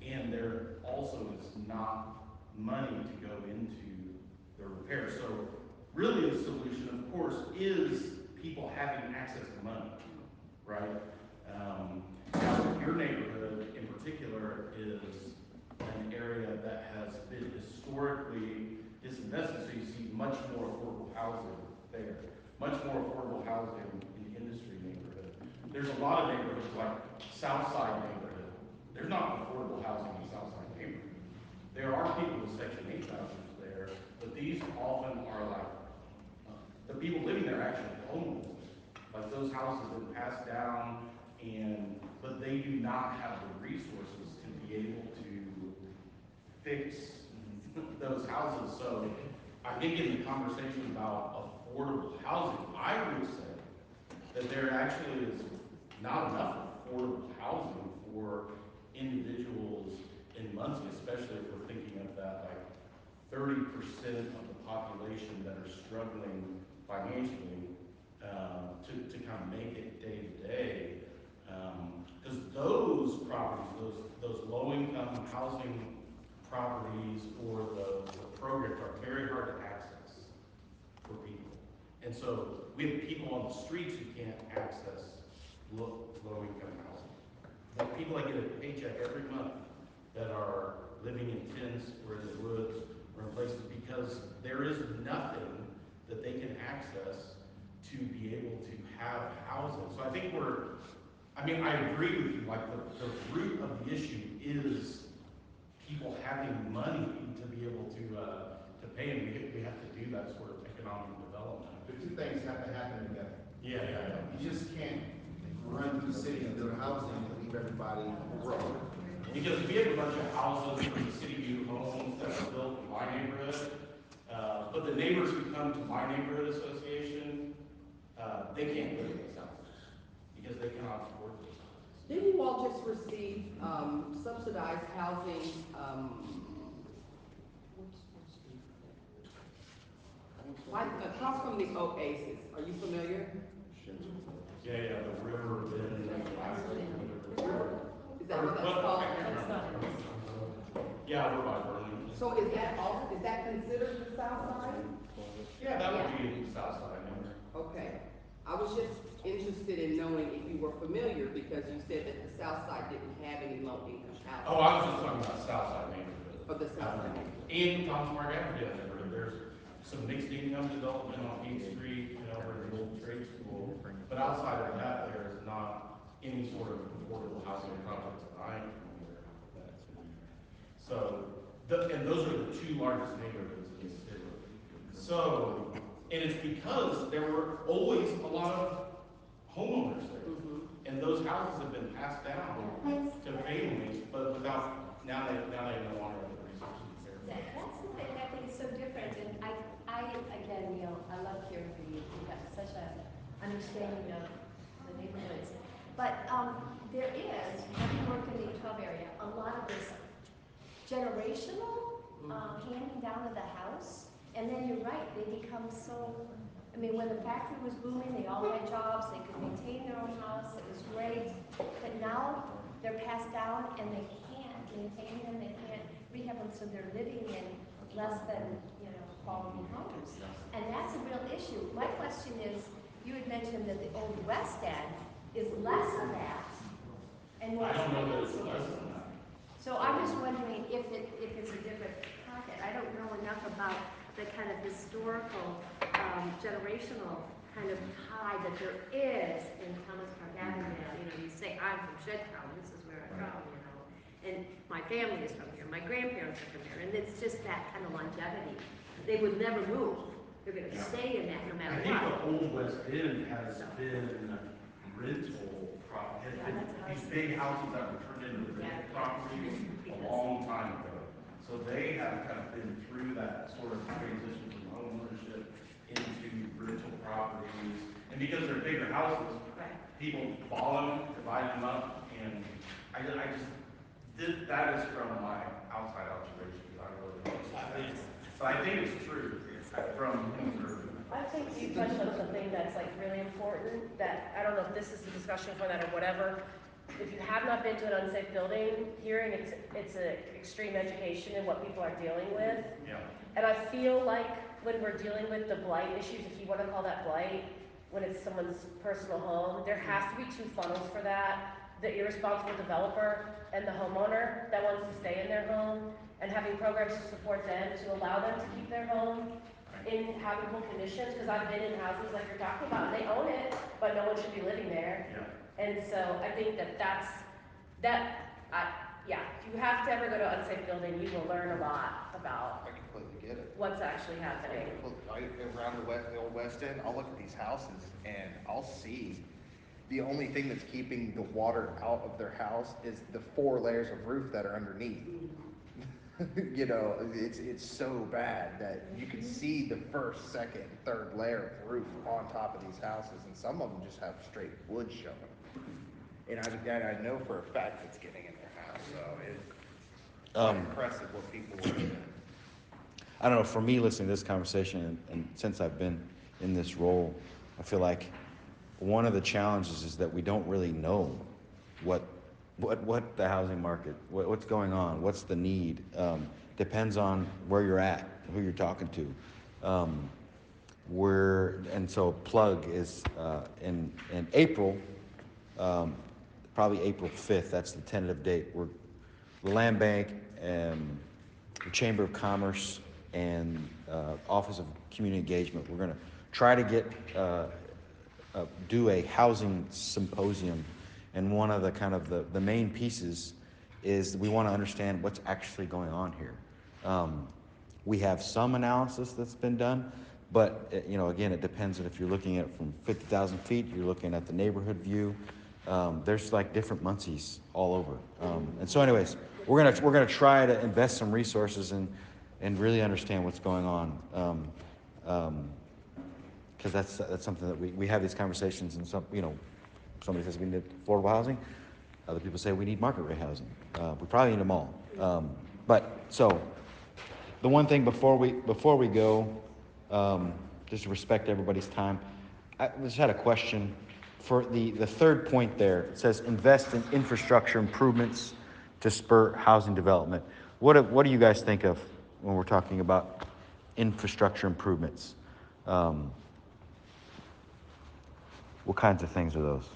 And there also is not money to go into the repair. So really the solution, of course, is people having access to money, right? Now, your neighborhood in particular is an area that has been historically disinvested, so you see much more affordable housing there, much more affordable housing in the industry neighborhood. There's a lot of neighborhoods like Southside neighborhood. There's not affordable housing in Southside neighborhood. There are people with Section 8 vouchers there, but these often are like, the people living there are actually homeless. Like those houses have been passed down, but they do not have the resources to be able to fix those houses. So I think in the conversation about affordable housing, I would say that there actually is not enough affordable housing for individuals in Muncie, especially if we're thinking of that like 30% of the population that are struggling financially to kind of make it day to day. Because those properties, those low-income housing properties or the programs are very hard to access for people. And so we have people on the streets who can't access low-income housing. Like people that get a paycheck every month that are living in tents or in the woods or in places because there is nothing that they can access to be able to have housing. So I think I agree with you, like the root of the issue is people having money to be able to pay, and we have to do that sort of economic development. The two things have to happen together. Yeah. You just can't run through the city and build housing and leave everybody broke. Because we have a bunch of houses from the city new homes that are built in my neighborhood, but the neighbors who come to my neighborhood association, they can't live in those houses because they cannot afford those houses. Didn't you all just receive subsidized housing, like across from the Oasis? Are you familiar? Yeah, the river bend. Is that what that's called? That's not Yeah, we're by Burlington. So is that considered the South Side? Yeah, that would be the south side. Okay. I was just interested in knowing if you were familiar because you said that the south side didn't have any low-income housing. Oh, I was just talking about Southside neighborhood. Of the south side neighborhood. In Thomas Park Avenue neighborhood, there's some mixed income development on 8th Street, you know, where the old trade school. But outside of that, there is not any sort of affordable housing projects that I am aware of. So, and those are the two largest neighborhoods in the city. So, and it's because there were always a lot of homeowners there. And those houses have been passed down to families, but without, now they no longer have the resources to care for it. That's something that I think is so different, and I, again, you know, I love hearing from you, you have such a understanding of the neighborhoods. But, there is, having worked in the 12 area, a lot of this generational, handing down of the house, and then you're right, they become so, I mean, when the factory was booming, they all had jobs, they could maintain their own house, it was great, but now they're passed down and they can't maintain them, they can't rehab them, so they're living in less than, you know, quality homes. And that's a real issue. My question is, you had mentioned that the old West End is less of that, and more I don't know that it's expensive. less than that. So I'm just wondering if it's a different pocket. I don't know enough about the kind of historical, generational kind of tie that there is in Thomas Park Avenue. You know, you say, I'm from Shedtown, this is where I'm from, you know, and my family is from here, my grandparents are from here, and it's just that kind of longevity. They would never move. They're gonna stay in that no matter I think what. the old West End has been rental property, these big houses that were turned into rental properties a long time ago. So they have kind of been through that sort of transition from home ownership into rental properties. And because they're bigger houses, people bought them, divided them up, and I just that is from my outside observation, because I really don't know that. But I think it's true from I think you touched on something that's like really important, that, I don't know if this is a discussion for that or whatever. If you have not been to an unsafe building, hearing it's an extreme education in what people are dealing with. Yeah. And I feel like when we're dealing with the blight issues, if you wanna call that blight, when it's someone's personal home, there has to be two funnels for that. The irresponsible developer and the homeowner that wants to stay in their home, and having programs to support them, to allow them to keep their home in habitable conditions, because I've been in houses like you're talking about, and they own it, but no one should be living there. Yeah. And so I think if you have to ever go to an unsafe building, you will learn a lot about I completely get it. what's actually happening. Around the old West End, I'll look at these houses and I'll see the only thing that's keeping the water out of their house is the 4 layers of roof that are underneath. You know, it's so bad that you can see the first, second, third layer of roof on top of these houses, and some of them just have straight wood showing. And I know for a fact it's getting in their house, so it's impressive what people are doing. I don't know, for me, listening to this conversation, and since I've been in this role, I feel like one of the challenges is that we don't really know what the housing market, what's going on, what's the need. Depends on where you're at, who you're talking to. And so plug is in April, probably April 5th, that's the tentative date. The Land Bank and the Chamber of Commerce and Office of Community Engagement, we're gonna try to get, do a housing symposium. And one of the kind of the main pieces is we want to understand what's actually going on here. We have some analysis that's been done, but you know, again, it depends on if you're looking at it from 50,000 feet, you're looking at the neighborhood view. There's like different Muncies all over. And so anyways, we're gonna try to invest some resources and really understand what's going on. Because that's something that we have these conversations, and some, you know, somebody says we need affordable housing. Other people say we need market rate housing. We probably need them all. But so the one thing before we go, just to respect everybody's time, I just had a question for the third point there. It says invest in infrastructure improvements to spur housing development. What do you guys think of when we're talking about infrastructure improvements? What kinds of things are those?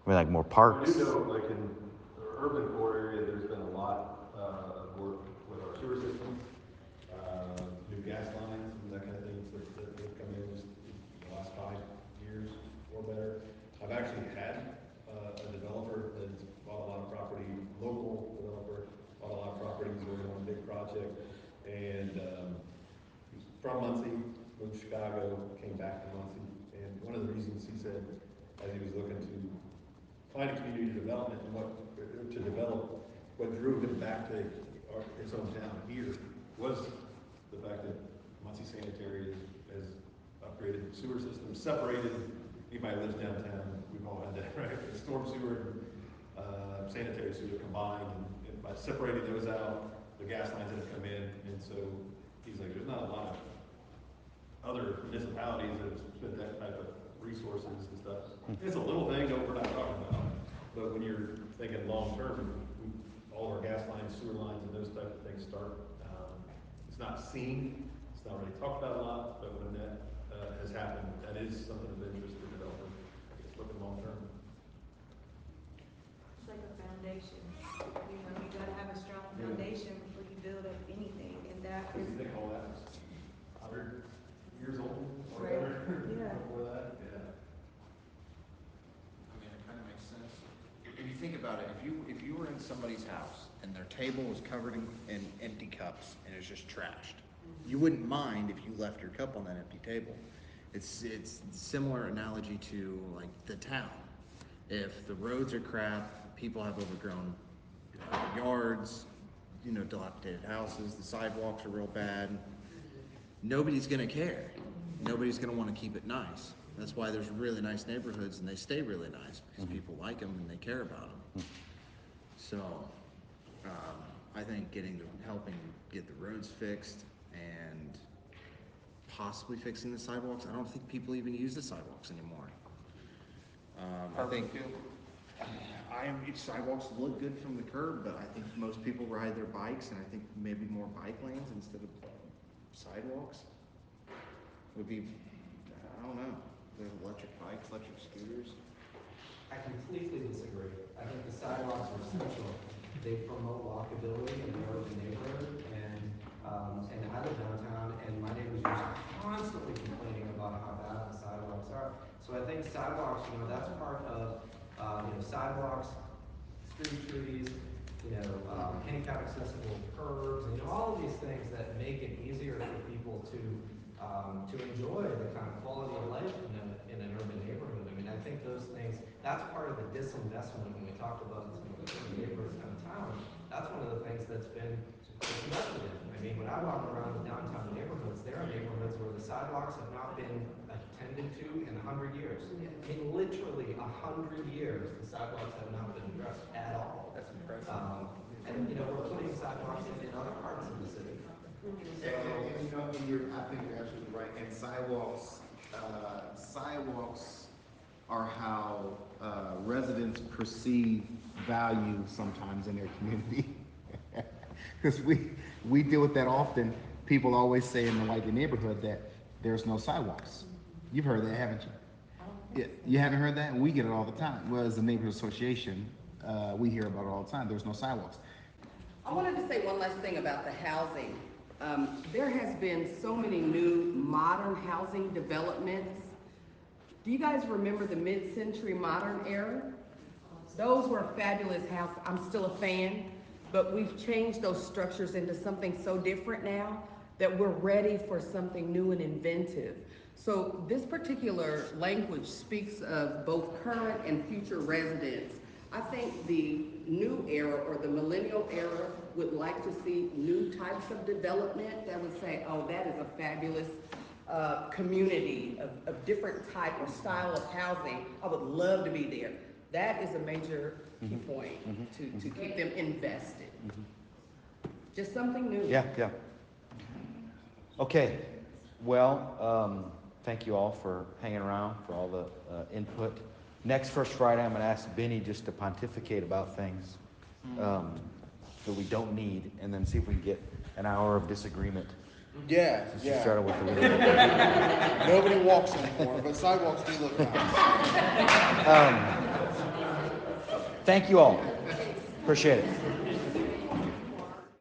I mean, like more I parks? do know, like in the urban core area, there's been a lot of work with our sewer systems, new gas lines and that kind of things that have come in just in the last 5 years or better. I've actually had a developer that's bought a lot of property, local developer, bought a lot of properties, working on a big project, and he's from Muncie, moved to Chicago, came back to Muncie, and one of the reasons he said, as he was looking to find a community development and to develop, what drew him back to his hometown here was the fact that Muncie Sanitary has upgraded sewer systems, separated, anybody lives downtown, we've all had that, right? The storm sewer and sanitary sewer combined, and by separating those out, the gas lines that have come in, and so he's like, there's not a lot of other municipalities that have spent that type of resources and stuff. It's a little thing that we're not talking about, but when you're thinking long-term, all of our gas lines, sewer lines, and those type of things start, it's not seen, it's not really talked about a lot, but when that has happened, that is something of interest to developers, I guess, looking long-term. It's like a foundation. You know, you gotta have a strong foundation before you build up anything, and that Because is. you think all that was 100 years old or Right. whatever Yeah. before that, yeah. I mean, it kind of makes sense. If you think about it, if you were in somebody's house and their table was covered in empty cups and it's just trashed, you wouldn't mind if you left your cup on that empty table. It's similar analogy to like the town. If the roads are crap, people have overgrown yards, you know, dilapidated houses, the sidewalks are real bad, nobody's gonna care. Nobody's gonna wanna keep it nice. That's why there's really nice neighborhoods and they stay really nice, because people like them and they care about them. So, I think helping get the roads fixed and possibly fixing the sidewalks. I don't think people even use the sidewalks anymore. I think sidewalks look good from the curb, but I think most people ride their bikes, and I think maybe more bike lanes instead of sidewalks would be, I don't know, there's electric bikes, electric scooters. I completely disagree. I think the sidewalks are essential. They promote walkability in the urban neighborhood, and I live downtown, and my neighbors are constantly complaining about how bad the sidewalks are. So I think sidewalks, you know, that's part of, sidewalks, street trees, handicap accessible curbs, and, all of these things that make it easier for people to enjoy the kind of quality of life in an urban neighborhood. I mean, I think those things, that's part of the disinvestment when we talk about some of the urban neighborhoods downtown. That's one of the things that's been invested in. I mean, when I walk around the downtown neighborhoods, there are neighborhoods where the sidewalks have not been attended to in 100 years. I mean, literally 100 years, the sidewalks have not been addressed at all. That's impressive. And, we're putting sidewalks in other parts of the city. I think you're absolutely right. And sidewalks are how residents perceive value sometimes in their community. Because we deal with that often. People always say in the Whiteley neighborhood that there's no sidewalks. You've heard that, haven't you? Yeah, you haven't heard that? We get it all the time. Well, as a neighborhood association, we hear about it all the time. There's no sidewalks. I wanted to say one last thing about the housing. There has been so many new modern housing developments. Do you guys remember the mid-century modern era? Those were fabulous houses. I'm still a fan, but we've changed those structures into something so different now that we're ready for something new and inventive. So this particular language speaks of both current and future residents. I think the new era or the millennial era would like to see new types of development that would say, oh, that is a fabulous community of different type or style of housing. I would love to be there. That is a major key point to keep them invested. Just something new. Yeah. Okay, well, thank you all for hanging around, for all the input. Next First Friday, I'm gonna ask Benny just to pontificate about things that we don't need, and then see if we can get an hour of disagreement. Yeah, Since you started with the Nobody walks anymore, but sidewalks do look nice. Thank you all. Appreciate it.